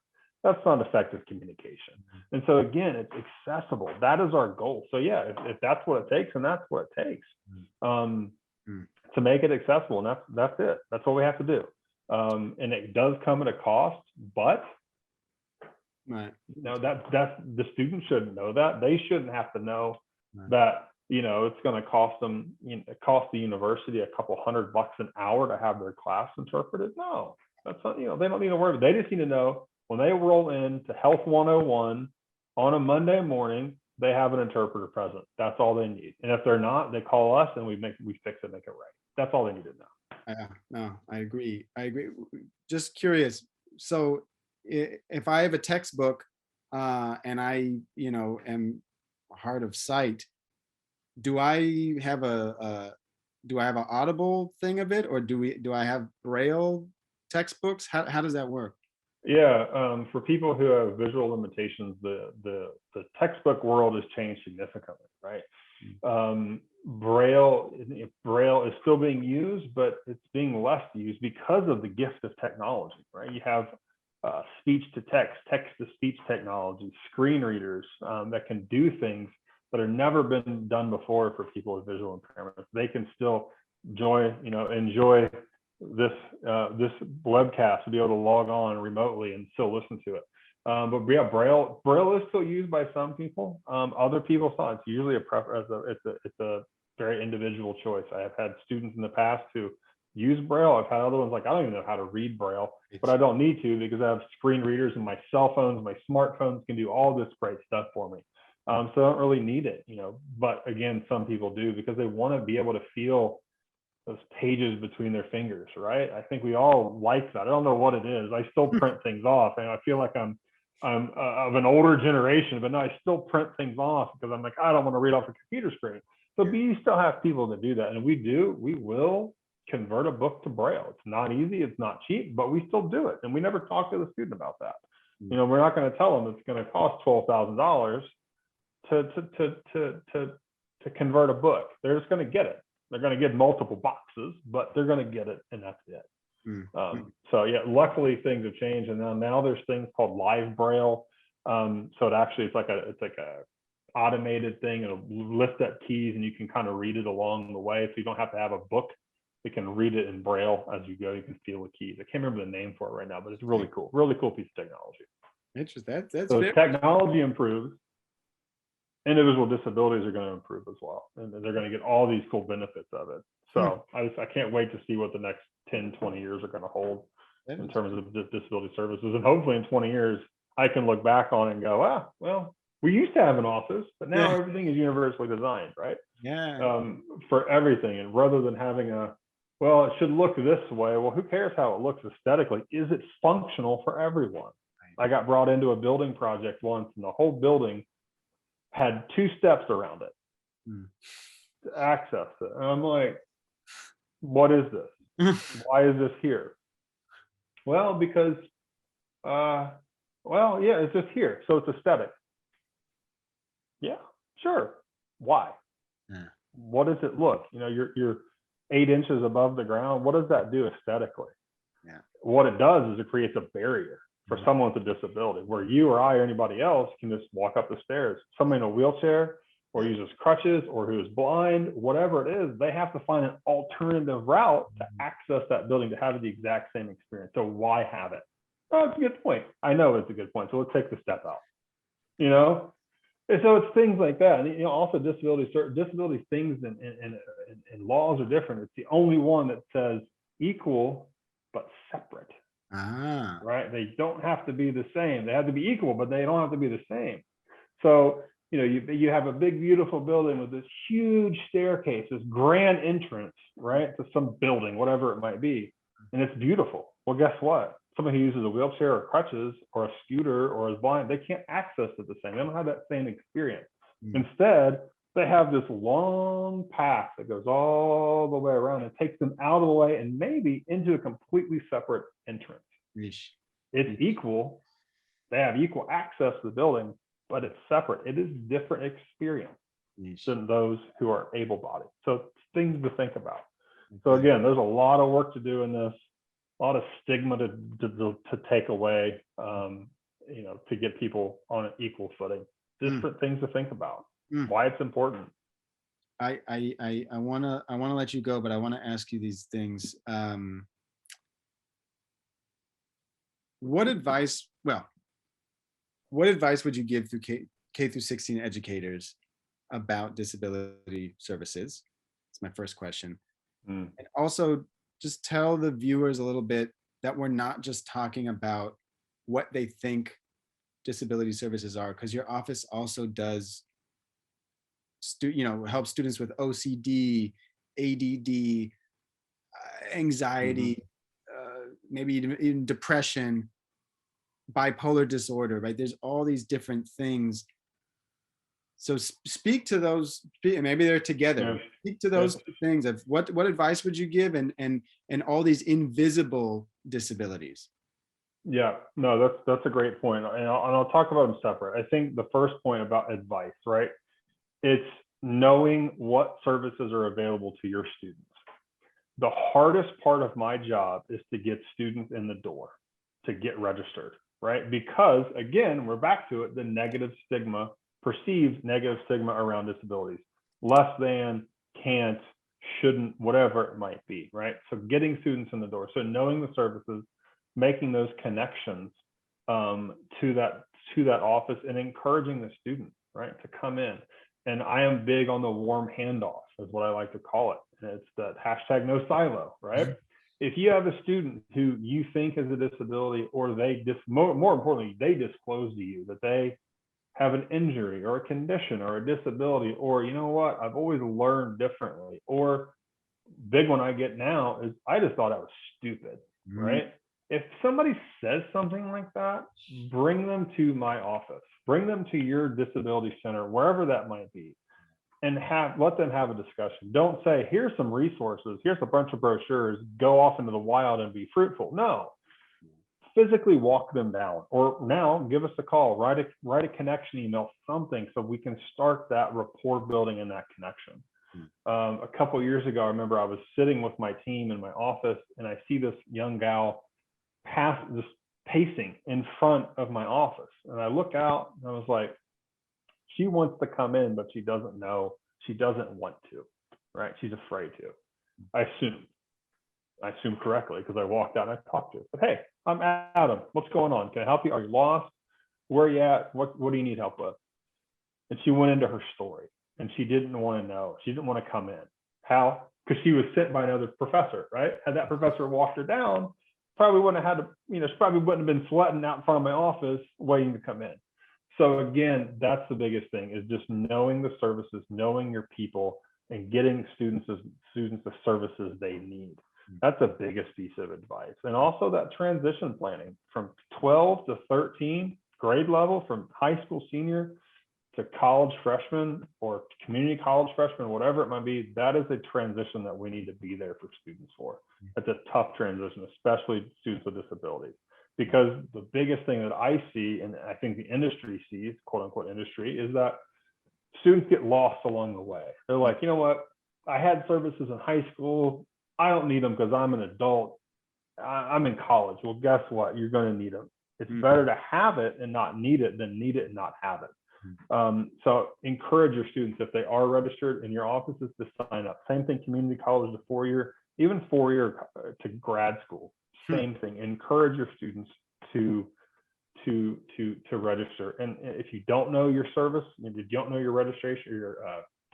That's not effective communication. And so again, it's accessible. That is our goal. So yeah, if that's what it takes, then that's what it takes. To make it accessible, and that's it. That's what we have to do. And it does come at a cost, but right. That's the students shouldn't know that. They shouldn't have to know that it's going to cost them, cost the university a couple $100 an hour to have their class interpreted. No, that's not. They don't need to worry. They just need to know when they roll into Health 101 on a Monday morning, they have an interpreter present. That's all they need. And if they're not, they call us and we fix it, make it right. That's all they need to know. No, I agree. Just curious. So if I have a textbook and I, am hard of sight, do I have an Audible thing of it, or do I have Braille textbooks? How does that work? Yeah, for people who have visual limitations, the textbook world has changed significantly, right? Braille is still being used, but it's being less used because of the gift of technology, right? You have speech to text, text to speech technology, screen readers that can do things that have never been done before for people with visual impairments. They can still enjoy this webcast, to be able to log on remotely and still listen to it. But yeah, Braille is still used by some people. Other people not. It's usually it's a very individual choice. I have had students in the past who use Braille. I've had other ones like, I don't even know how to read Braille, but I don't need to because I have screen readers and my cell phones, my smartphones can do all this great stuff for me. So I don't really need it, but again, some people do because they want to be able to feel those pages between their fingers, right? I think we all like that. I don't know what it is. I still print things off, and I feel like I'm of an older generation, but no, I still print things off because I'm like, I don't want to read off a computer screen. So you still have people that do that, and we will convert a book to Braille. It's not easy, it's not cheap, but we still do it, and we never talk to the student about that. We're not going to tell them it's going to cost $12,000 to convert a book. They're just going to get it. They're going to get multiple boxes, but they're going to get it, and that's it. So yeah, luckily things have changed, and now there's things called live Braille. So it's like a automated thing. It'll lift up keys, and you can kind of read it along the way. So you don't have to have a book. You can read it in Braille as you go. You can feel the keys. I can't remember the name for it right now, but it's really cool. Really cool piece of technology. Interesting. So as technology improves, individual disabilities are going to improve as well, and they're going to get all these cool benefits of it. So I can't wait to see what the next 10, 20 years are going to hold in terms of disability services. And hopefully in 20 years, I can look back on it and go, well, we used to have an office, but now everything is universally designed, right? Yeah. For everything. And rather than having it should look this way. Well, who cares how it looks aesthetically? Is it functional for everyone? I got brought into a building project once, and the whole building had 2 steps around it to access it. And I'm like, what is this? Why is this here? Well, because, it's just here. So it's aesthetic. Yeah, sure. Why? What does it look? You're 8 inches above the ground. What does that do aesthetically? What it does is it creates a barrier for someone with a disability where you or I or anybody else can just walk up the stairs. Someone in a wheelchair or uses crutches or who is blind, whatever it is, they have to find an alternative route to access that building to have the exact same experience. So why have it? Oh, it's a good point. I know it's a good point. So let's take the step out, And so it's things like that. And, also disability things and laws are different. It's the only one that says equal but separate. Right? They don't have to be the same. They have to be equal, but they don't have to be the same. So, you have a big, beautiful building with this huge staircase, this grand entrance, right, to some building, whatever it might be, and it's beautiful. Well, guess what? Someone who uses a wheelchair or crutches or a scooter or is blind, they can't access it the same. They don't have that same experience. Instead, they have this long path that goes all the way around and takes them out of the way and maybe into a completely separate entrance. It's equal. They have equal access to the building, but it's separate. It is a different experience than those who are able-bodied. So things to think about. So again, there's a lot of work to do in this, a lot of stigma to take away, to get people on an equal footing. Different things to think about. Why it's important. I wanna let you go, but I want to ask you these things. What advice would you give through K through 16 educators about disability services? That's my first question. And also just tell the viewers a little bit that we're not just talking about what they think disability services are, because your office also does help students with OCD, ADD, anxiety, maybe even depression, bipolar disorder, right? There's all these different things. So speak to those, maybe they're together. Speak to those things of what advice would you give and all these invisible disabilities? Yeah, no, that's a great point, and I'll talk about them separate. I think the first point about advice, right? It's knowing what services are available to your students. The hardest part of my job is to get students in the door, to get registered, right? Because again, we're back to it, the negative stigma, perceived negative stigma around disabilities, less than, can't, shouldn't, whatever it might be, right? So getting students in the door, so knowing the services, making those connections to that office, and encouraging the student, right, to come in. And I am big on the warm handoff, is what I like to call it. And it's that hashtag no silo, right? If you have a student who you think has a disability, or more importantly, they disclose to you that they have an injury or a condition or a disability, or you know what, I've always learned differently, or big one I get now is I just thought I was stupid, right? If somebody says something like that, bring them to my office, bring them to your disability center, wherever that might be, and let them have a discussion. Don't say, here's some resources, here's a bunch of brochures, go off into the wild and be fruitful. No, physically walk them down, or now give us a call, write a connection email, something, so we can start that rapport building and that connection. A couple of years ago, I remember I was sitting with my team in my office, and I see this young gal just pacing in front of my office, and I look out and I was like, she wants to come in, but she doesn't know, she doesn't want to, right? She's afraid to. I assumed correctly, because I walked out and I talked to her. But hey, I'm Adam, what's going on? Can I help you? Are you lost? Where are you at? What do you need help with? And she went into her story, and she didn't want to know. She didn't want to come in. How? Because she was sent by another professor, right? Had that professor walked her down, probably wouldn't have had to, she probably wouldn't have been sweating out in front of my office waiting to come in. So again, that's the biggest thing, is just knowing the services, knowing your people, and getting students the services they need. That's the biggest piece of advice. And also that transition planning from 12 to 13 grade level, from high school senior to college freshman or community college freshman, whatever it might be, that is a transition that we need to be there for students for. It's a tough transition, especially students with disabilities, because the biggest thing that I see, and I think the industry sees, quote unquote industry, is that students get lost along the way. They're like, you know what, I had services in high school, I don't need them because I'm an adult, I'm in college. Well, guess what, you're going to need them. It's better to have it and not need it than need it and not have it. So encourage your students, if they are registered in your offices, to sign up. Same thing, community college to 4-year, even 4-year to grad school, same thing. Encourage your students to register. And if you don't know your service, if you don't know your registration, your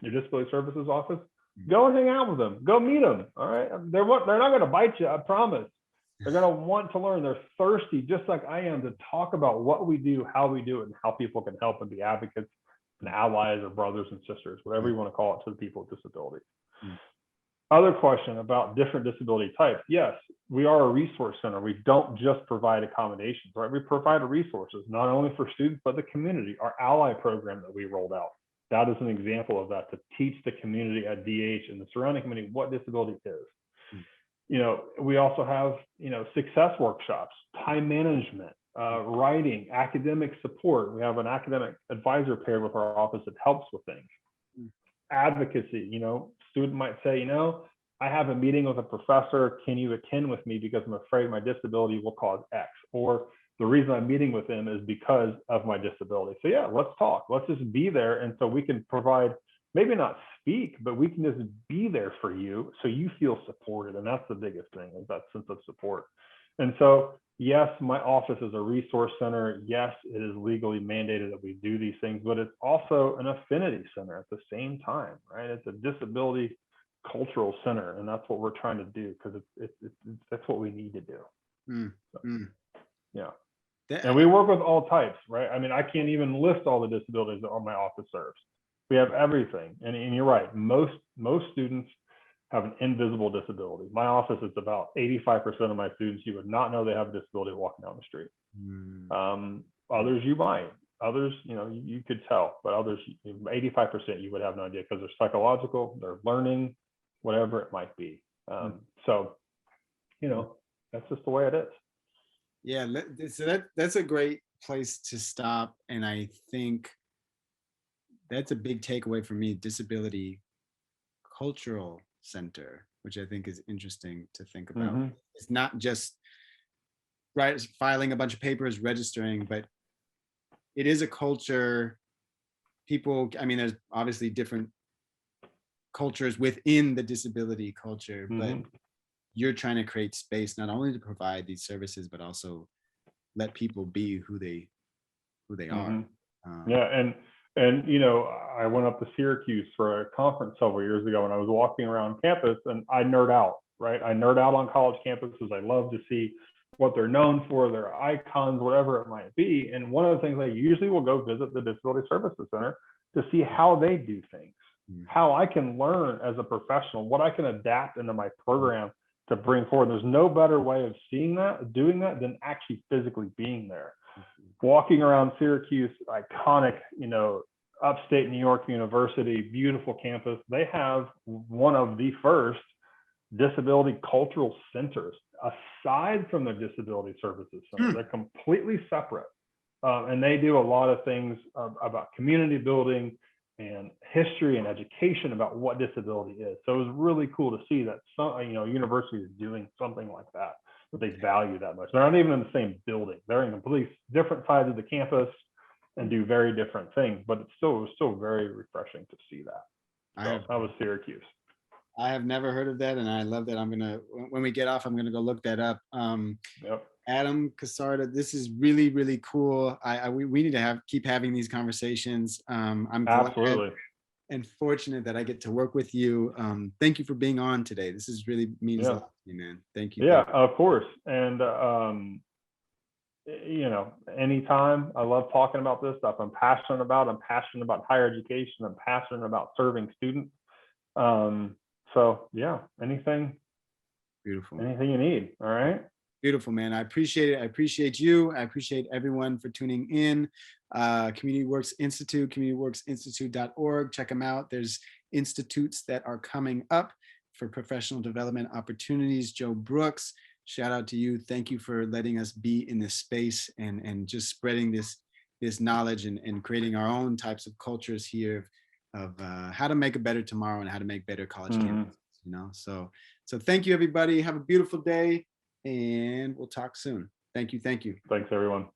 disability services office, go and hang out with them, go meet them. All right, they're not going to bite you, I promise. They're going to want to learn. They're thirsty, just like I am, to talk about what we do, how we do it, and how people can help and be advocates and allies or brothers and sisters, whatever you want to call it, to the people with disabilities. Other question about different disability types. Yes, we are a resource center. We don't just provide accommodations, right? We provide resources, not only for students, but the community. Our ally program that we rolled out, that is an example of that, to teach the community at DH and the surrounding community what disability is. We also have, success workshops, time management, writing, academic support. We have an academic advisor paired with our office that helps with things. Advocacy, student might say, I have a meeting with a professor, can you attend with me because I'm afraid my disability will cause X, or the reason I'm meeting with him is because of my disability. So yeah, let's talk, let's just be there. And so we can provide, maybe not speak, but we can just be there for you so you feel supported. And that's the biggest thing, is that sense of support. And so, yes, my office is a resource center. Yes, it is legally mandated that we do these things, but it's also an affinity center at the same time, right? It's a disability cultural center, and that's what we're trying to do, because that's what we need to do. Yeah. And we work with all types, right? I mean, I can't even list all the disabilities that my office serves. We have everything. And you're right, most students have an invisible disability. My office is about 85% of my students, you would not know they have a disability walking down the street. Others you might. Others, you could tell, but others, 85% you would have no idea, because they're psychological, they're learning, whatever it might be. So, that's just the way it is. Yeah, so that's a great place to stop. And I think that's a big takeaway for me, Disability Cultural Center, which I think is interesting to think about. Hmm. It's not just filing a bunch of papers, registering, but it is a culture. People, I mean, there's obviously different cultures within the disability culture, but Hmm. you're trying to create space not only to provide these services, but also let people be who they are. Hmm. Yeah, and I went up to Syracuse for a conference several years ago, and I was walking around campus, and I nerd out, right? I nerd out on college campuses. I love to see what they're known for, their icons, whatever it might be. And one of the things I usually will go visit the Disability Services Center to see how they do things, how I can learn as a professional, what I can adapt into my program to bring forward. There's no better way of seeing that, doing that, than actually physically being there. Walking around Syracuse, iconic, upstate New York University, beautiful campus. They have one of the first disability cultural centers aside from their disability services center. They're completely separate. And they do a lot of things about community building and history and education about what disability is. So it was really cool to see that some, university is doing something like that they value that much. They're not even in the same building. They're in completely different sides of the campus and do very different things, but it was still very refreshing to see that. So that was Syracuse. I have never heard of that, and I love that. When we get off, I'm gonna go look that up. Yep. Adam Kasarda, this is really, really cool. We need to keep having these conversations. I'm absolutely glad and fortunate that I get to work with you. Thank you for being on today. This is really means a lot to me, man. Thank you. Yeah, of course. And anytime. I love talking about this stuff. I'm passionate about higher education. I'm passionate about serving students. So yeah, anything. Beautiful. Anything you need. All right. Beautiful, man. I appreciate it. I appreciate you. I appreciate everyone for tuning in. Communityworks Institute, communityworksinstitute.org. Check them out. There's institutes that are coming up for professional development opportunities. Joe Brooks, shout out to you. Thank you for letting us be in this space and just spreading this knowledge and creating our own types of cultures here of how to make a better tomorrow and how to make better college campuses. So thank you, everybody. Have a beautiful day. And we'll talk soon. Thank you. Thanks, everyone.